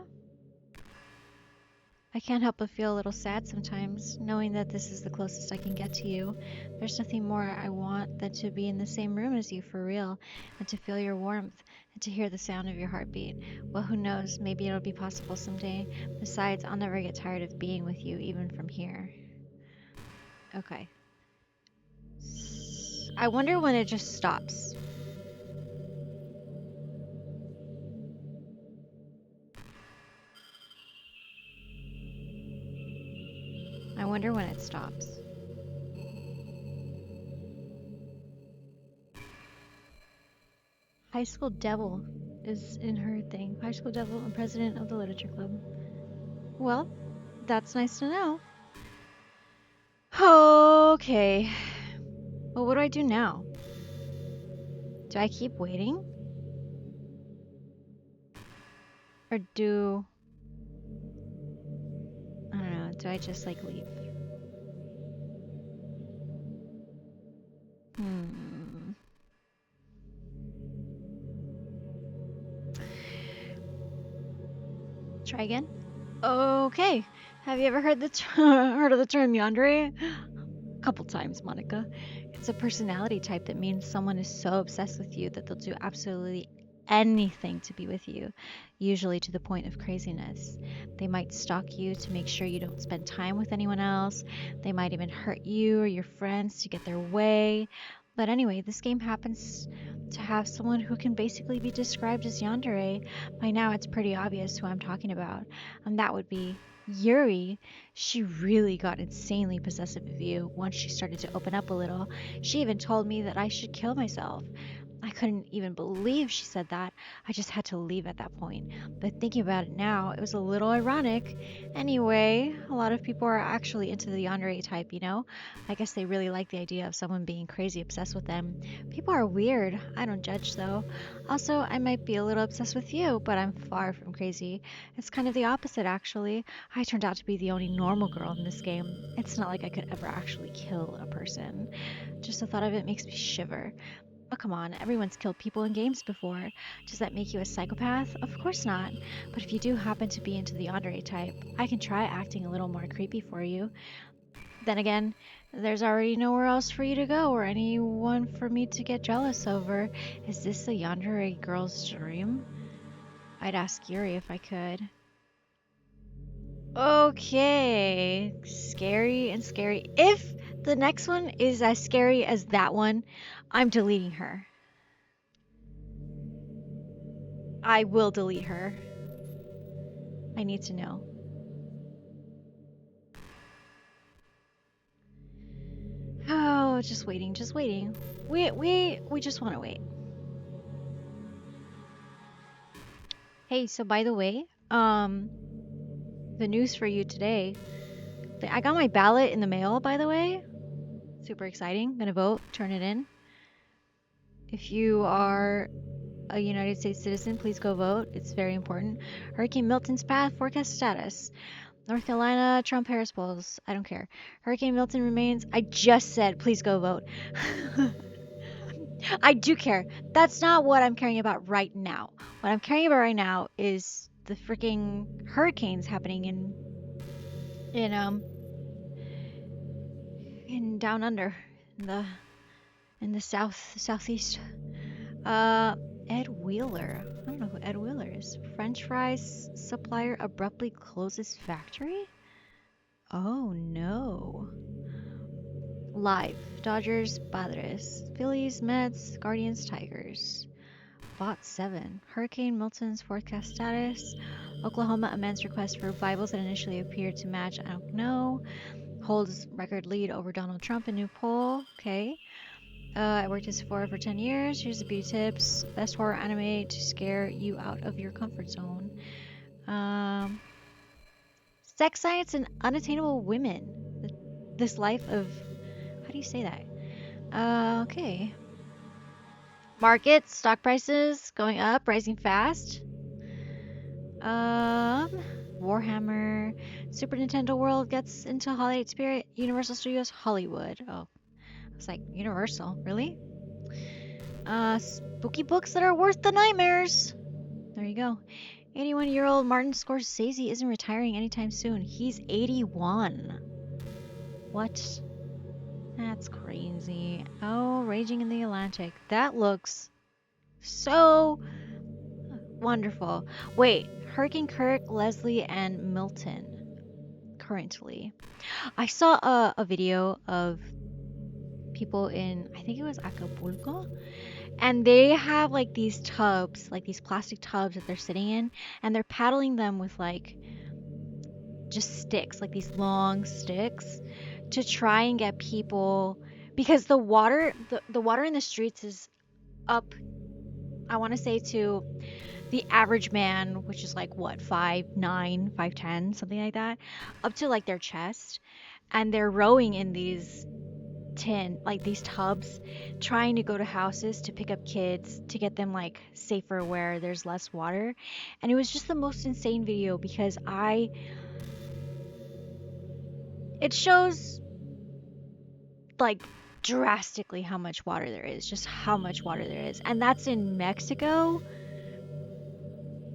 I can't help but feel a little sad sometimes, knowing that this is the closest I can get to you. There's nothing more I want than to be in the same room as you for real, and to feel your warmth, and to hear the sound of your heartbeat. Well, who knows, maybe it'll be possible someday. Besides, I'll never get tired of being with you, even from here. Okay. I wonder when it just stops. I wonder when it stops. High School Devil is in her thing. High School Devil and president of the Literature Club. Well, that's nice to know. Okay. Well, what do I do now? Do I keep waiting? Or do... I don't know. Do I just, like, leave? Try again? Okay. Have you ever heard heard of the term yandere? A couple times, Monika. It's a personality type that means someone is so obsessed with you that they'll do absolutely anything to be with you, usually to the point of craziness. They might stalk you to make sure you don't spend time with anyone else. They might even hurt you or your friends to get their way. But anyway, this game happens to have someone who can basically be described as yandere. By now, it's pretty obvious who I'm talking about, and that would be Yuri. She really got insanely possessive of you once she started to open up a little. She even told me that I should kill myself. I couldn't even believe she said that. I just had to leave at that point. But thinking about it now, it was a little ironic. Anyway, a lot of people are actually into the yandere type, you know? I guess they really like the idea of someone being crazy obsessed with them. People are weird. I don't judge though. Also, I might be a little obsessed with you, but I'm far from crazy. It's kind of the opposite actually. I turned out to be the only normal girl in this game. It's not like I could ever actually kill a person. Just the thought of it makes me shiver. Oh, come on, everyone's killed people in games before. Does that make you a psychopath? Of course not. But if you do happen to be into the yandere type, I can try acting a little more creepy for you. Then again, there's already nowhere else for you to go or anyone for me to get jealous over. Is this a yandere girl's dream? I'd ask Yuri if I could. Okay, scary and scary. If the next one is as scary as that one, I'm deleting her. I will delete her. I need to know. Oh, just waiting, just waiting. We just want to wait. Hey, so by the way, the news for you today. I got my ballot in the mail, by the way. Super exciting. Gonna vote, turn it in. If you are a United States citizen, please go vote. It's very important. Hurricane Milton's path forecast status. North Carolina, Trump Harris polls. I don't care. Hurricane Milton remains. I just said, please go vote. I do care. That's not what I'm caring about right now. What I'm caring about right now is the freaking hurricanes happening in in down under in the southeast. Ed Wheeler. I don't know who Ed Wheeler is. French fries supplier abruptly closes factory? Oh no. Live. Dodgers, Padres. Phillies, Mets, Guardians, Tigers. Bot 7. Hurricane Milton's forecast status. Oklahoma amends request for revivals that initially appeared to match. I don't know. Holds record lead over Donald Trump in new poll. Okay. I worked as Sephora for 10 years. Here's the beauty tips. Best horror anime to scare you out of your comfort zone. Sex science and unattainable women. This life of... How do you say that? Okay. Markets, stock prices going up, rising fast. Warhammer. Super Nintendo World gets into holiday spirit. Universal Studios Hollywood. Oh, it's like Universal. Really? Spooky books that are worth the nightmares. There you go. 81-year-old Martin Scorsese isn't retiring anytime soon. He's 81. What? That's crazy. Oh, Raging in the Atlantic. That looks so wonderful. Wait, Hurricane Kirk, Leslie, and Milton. Currently. I saw a video of people in, I think it was Acapulco, and they have like these tubs, like these plastic tubs that they're sitting in, and they're paddling them with like just sticks, like these long sticks, to try and get people, because the water in the streets is up, I want to say, to the average man, which is like what, 5'9", 5'10", something like that, up to like their chest, and they're rowing in these these tubs, trying to go to houses to pick up kids to get them like safer where there's less water. And it was just the most insane video because it shows like drastically how much water there is, just how much water there is, and that's in Mexico.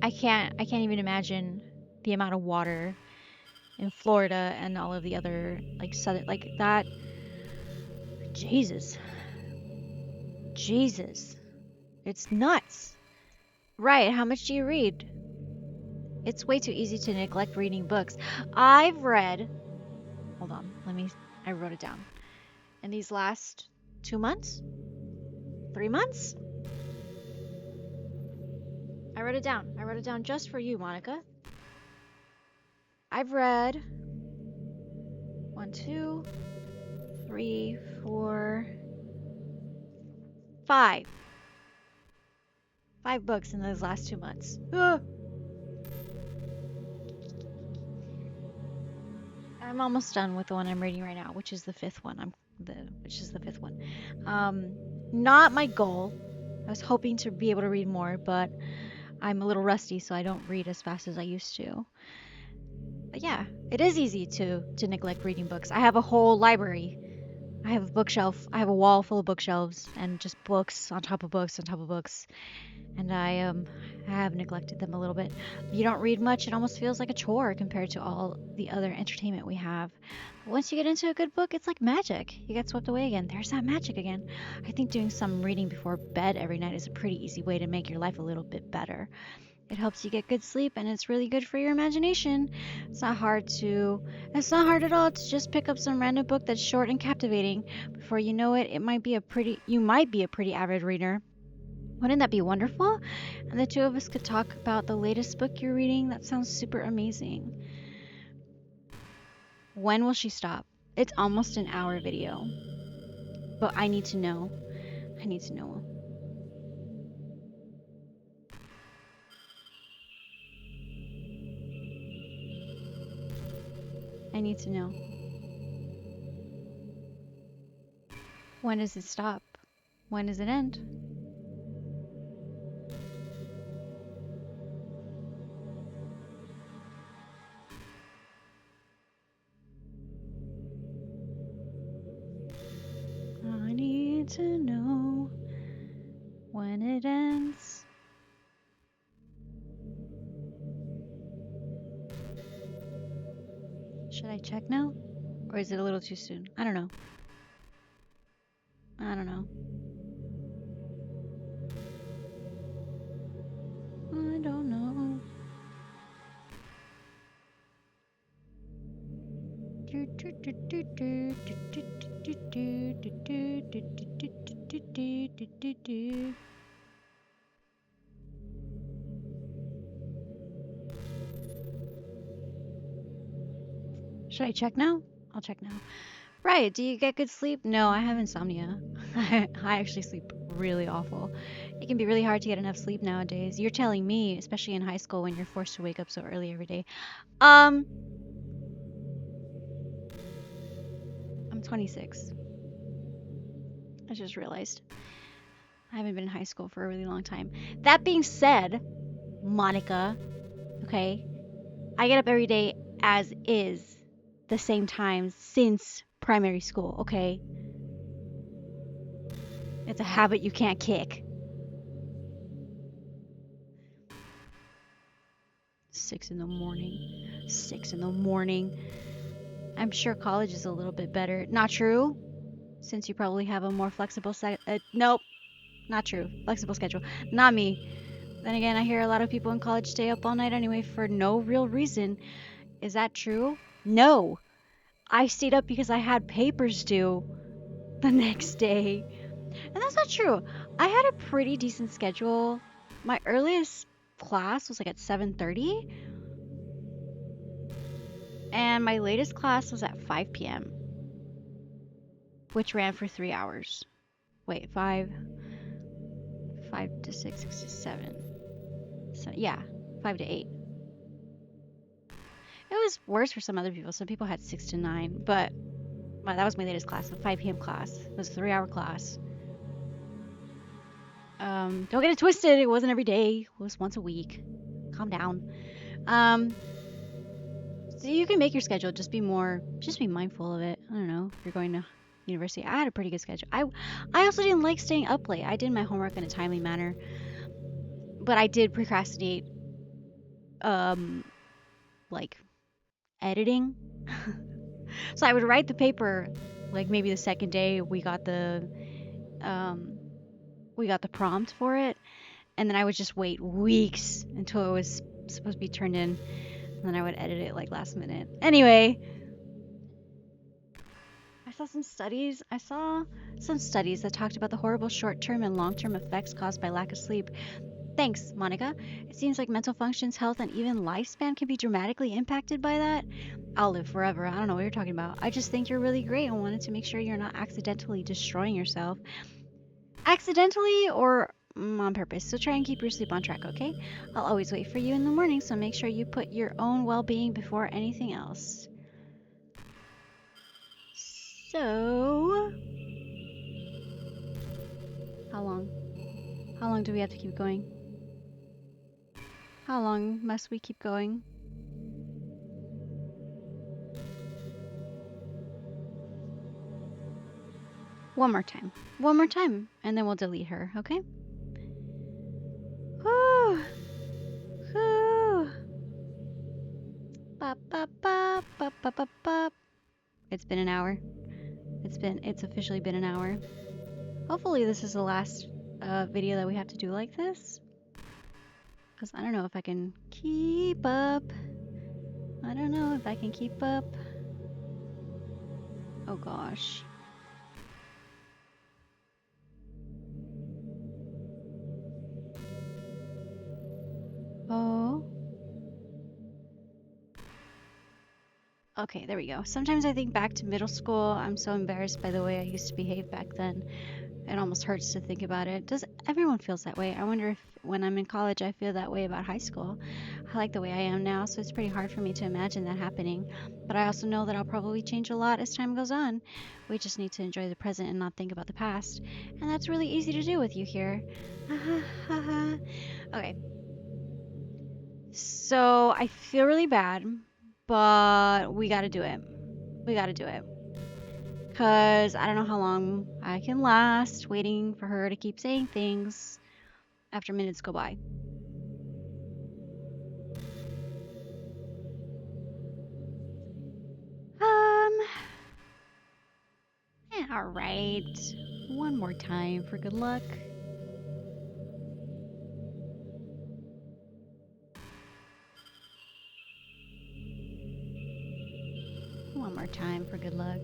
I can't even imagine the amount of water in Florida and all of the other like southern, like that. Jesus, it's nuts. Right, how much do you read? It's way too easy to neglect reading books. I've read, hold on, I wrote it down. In these last 2 months, 3 months, I wrote it down. I wrote it down just for you, Monica. I've read 1, 2, 3, 4, 5. 5 books in those last 2 months. Ugh. I'm almost done with the one I'm reading right now, which is the 5th one. Which is the 5th one. Not my goal. I was hoping to be able to read more, but I'm a little rusty, so I don't read as fast as I used to. But yeah, it is easy to neglect reading books. I have a whole library. I have a bookshelf. I have a wall full of bookshelves and just books on top of books on top of books. And I have neglected them a little bit. You don't read much, it almost feels like a chore compared to all the other entertainment we have. But once you get into a good book, it's like magic. You get swept away again. There's that magic again. I think doing some reading before bed every night is a pretty easy way to make your life a little bit better. It helps you get good sleep and it's really good for your imagination. It's not hard at all to just pick up some random book that's short and captivating. Before you know it, you might be a pretty avid reader. Wouldn't that be wonderful? And the two of us could talk about the latest book you're reading. That sounds super amazing. When will she stop? It's almost an hour video. But I need to know. I need to know. I need to know. When does it stop? When does it end? I need to know when it ends. Should I check now? Or is it a little too soon? I don't know. I don't know. I don't know. Should I check now? I'll check now. Right, do you get good sleep? No, I have insomnia. I actually sleep really awful. It can be really hard to get enough sleep nowadays. You're telling me, especially in high school when you're forced to wake up so early every day. I'm 26. I just realized. I haven't been in high school for a really long time. That being said, Monica, okay, I get up every day as is the same time since primary school, okay? It's a habit you can't kick. 6 in the morning. 6 in the morning. I'm sure college is a little bit better. Not true, since you probably have a more flexible nope, not true. Flexible schedule. Not me. Then again, I hear a lot of people in college stay up all night anyway for no real reason. Is that true? No. I stayed up because I had papers due the next day. And that's not true. I had a pretty decent schedule. My earliest class was like at 7:30. And my latest class was at 5 p.m. which ran for 3 hours. Wait, 5 to 6, 6 to 7. So yeah, 5 to 8. It was worse for some other people. Some people had 6 to 9, but that was my latest class, the 5 p.m. class. It was a 3-hour class. Don't get it twisted. It wasn't every day. It was once a week. Calm down. So you can make your schedule. Just be mindful of it. I don't know. If you're going to university, I had a pretty good schedule. I also didn't like staying up late. I did my homework in a timely manner, but I did procrastinate. Like editing. So I would write the paper like maybe the second day we got the prompt for it, and then I would just wait weeks until it was supposed to be turned in, and then I would edit it like last minute. Anyway, I saw some studies that talked about the horrible short-term and long-term effects caused by lack of sleep. Thanks, Monica. It seems like mental functions, health, and even lifespan can be dramatically impacted by that. I'll live forever. I don't know what you're talking about. I just think you're really great and wanted to make sure you're not accidentally destroying yourself. Accidentally or on purpose, so try and keep your sleep on track, okay? I'll always wait for you in the morning, so make sure you put your own well-being before anything else. So... How long? How long do we have to keep going? How long must we keep going? One more time. One more time, and then we'll delete her, okay? Whew. Whew. Ba, ba, ba, ba, ba, ba, ba. It's been an hour. It's officially been an hour. Hopefully this is the last video that we have to do like this. Because I don't know if I can keep up. I don't know if I can keep up. Oh gosh. Oh. Okay, there we go. Sometimes I think back to middle school. I'm so embarrassed by the way I used to behave back then. It almost hurts to think about it. Everyone feels that way? I wonder if when I'm in college I feel that way about high school. I like the way I am now, so it's pretty hard for me to imagine that happening. But I also know that I'll probably change a lot as time goes on. We just need to enjoy the present and not think about the past. And that's really easy to do with you here. Okay. So I feel really bad, but we gotta do it. We gotta do it. Because I don't know how long I can last waiting for her to keep saying things after minutes go by. Alright. One more time for good luck. One more time for good luck.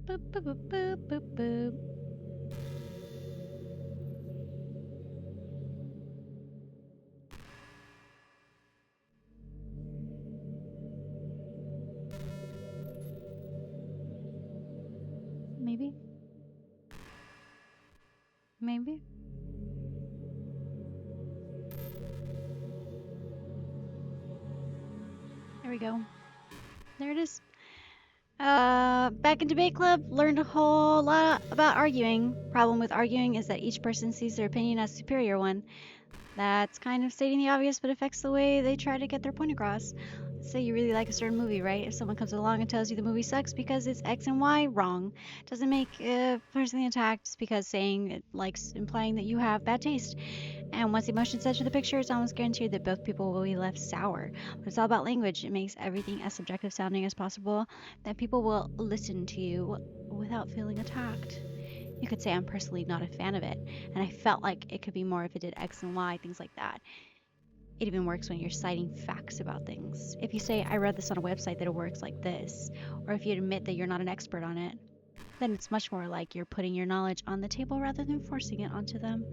Boop, boop, boop, boop, boop, boop. Maybe? Maybe? There we go. There it is. Back in debate club, learned a whole lot about arguing. Problem with arguing is that each person sees their opinion as superior one. That's kind of stating the obvious, but affects the way they try to get their point across. Let's say you really like a certain movie, right? If someone comes along and tells you the movie sucks because it's X and Y, wrong. Doesn't make a person attacked because saying it likes implying that you have bad taste. And once emotions enter the picture, it's almost guaranteed that both people will be left sour. But it's all about language. It makes everything as subjective sounding as possible, that people will listen to you without feeling attacked. You could say I'm personally not a fan of it, and I felt like it could be more if it did X and Y, things like that. It even works when you're citing facts about things. If you say, I read this on a website that it works like this, or if you admit that you're not an expert on it, then it's much more like you're putting your knowledge on the table rather than forcing it onto them.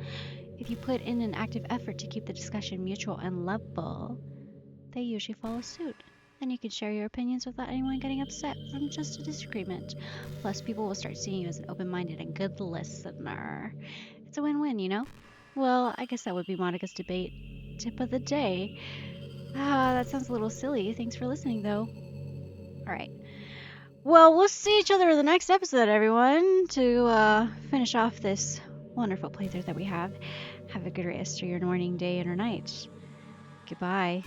If you put in an active effort to keep the discussion mutual and level, they usually follow suit. Then you can share your opinions without anyone getting upset from just a disagreement. Plus, people will start seeing you as an open-minded and good listener. It's a win-win, you know? Well, I guess that would be Monica's debate tip of the day. That sounds a little silly. Thanks for listening, though. Alright. Well, we'll see each other in the next episode, everyone, to finish off this wonderful playthrough that we have. Have a good rest of your morning, day, and or night. Goodbye.